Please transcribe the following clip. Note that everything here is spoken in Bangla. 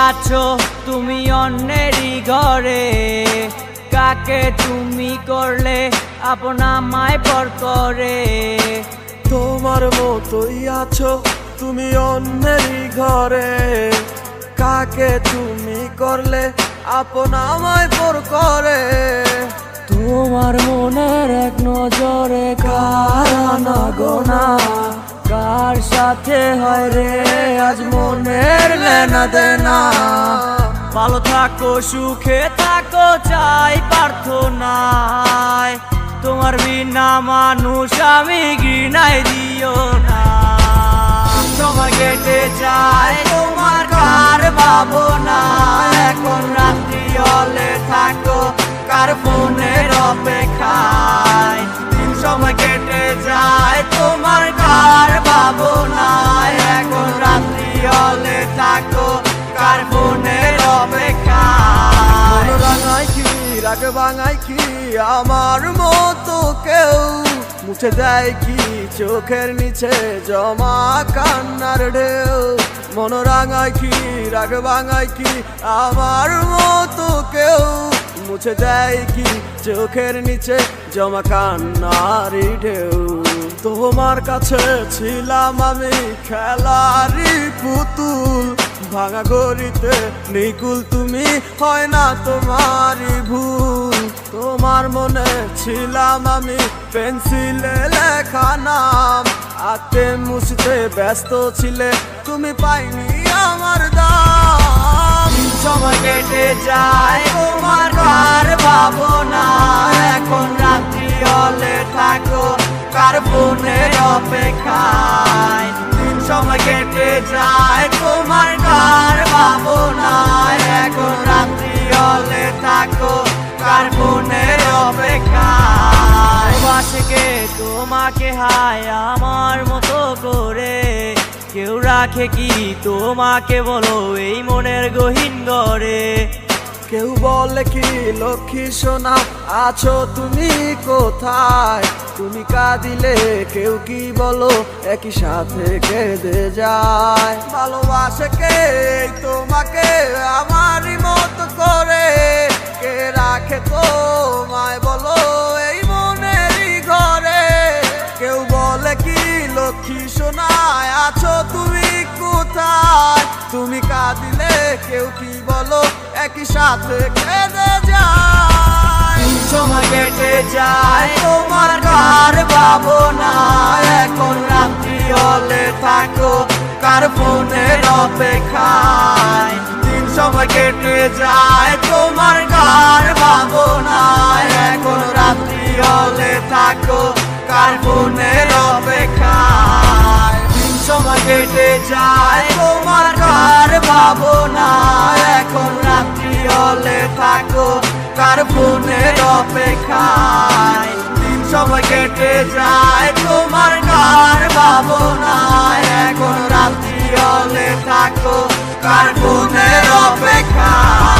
আছো তুমি অন্যেরই ঘরে, কাকে তুমি করলে আপন আমায় পর করে। তোমার মতোই আছো তুমি অন্যেরই ঘরে, কাকে তুমি করলে আপন আমায় পর করে। তোমার মনের এক নজরে কার আনাগোনা, কার সাথে হয় রে আজ মনের লেনা দেনা। ভালো থাকো সুখে থাকো চাই প্রার্থনায়, তোমার বিনা মানুষ আমি ঘৃণায় দিও না। সময় কেটে যায় তোমার কার ভাবনা, এখন রাত্রি হলে থাকো কার ফোনের অপেক্ষায়। সময় কেটে যায় তোমার কার ভাবনা, এখন রাত্রি হলে থাকো কার ফোনের অপেক্ষায়। মন রাঙায় কি রাগ ভাঙায় কি আমার মতো কেউ, মুছে দেয় কি চোখের নিচে জমা কান্নার ঢেউ। মন রাঙায় কি রাগ ভাঙায় কি আমার মতো কেউ, মুছে দেয় কি চোখের নিচে জমা কান্নার ঢেউ। তোমার কাছে ছিলাম আমি খেলারি পুতুল, ভাঙা গড়িতে নিকুল তুমি হয় না তোমারই ভুল। তোমার মনে ছিলাম আমি পেন্সিলে লেখা নাম, আঁকতে মুছতে ব্যস্ত ছিলে তুমি পাইনি আমার দাম। সময় কেটে যায় তোমার কার ভাবনা, এখন রাত্রি হলে থাকো কার ফোনের অপেক্ষায়। সময় কেটে যায় তোমার কার ভাবনা, এখন রাত্রি হলে থাকো কার ফোনের অপেক্ষায়। বাসকে তোমাকে হায় আমার মতো করে, কেউ রাখে কি তোমাকে বলো এই মনের গহীন ঘরে। কেউ বলে কি লক্ষ্মী সোনা আছো তুমি কোথায়, তুমি কাঁদিলে কেউ কি বলো একই সাথে কেঁদে যায়। ভালোবাসে কে তোমাকে আমারই মতো করে, কে রাখে তোমায় বলো এই মনেরই ঘরে। কেউ বলে কি লক্ষ্মী সোনা আছো তুমি কোথায়, তুমি কাঁদিলে কেউ কি বলো একই সাথে কেঁদে যায়। সময় কেটে যায় তোমার কার ভাবনা, এখন রাত্রি হলে থাকো কার ফোনের অপেক্ষায়। সময় কেটে যায় তোমার কার ভাবনা, এখন রাত্রি হলে থাকো কার ফোনের অপেক্ষায়। সময় কেটে যায় তোমার কার ভাবনা, এখন রাত্রি হলে থাকো কার ফোনের অপেক্ষায়। সময় কেটে যায় তোমার কার ভাবনা, এখন রাত্রি হলে থাকো কার ফোনের অপেক্ষায়।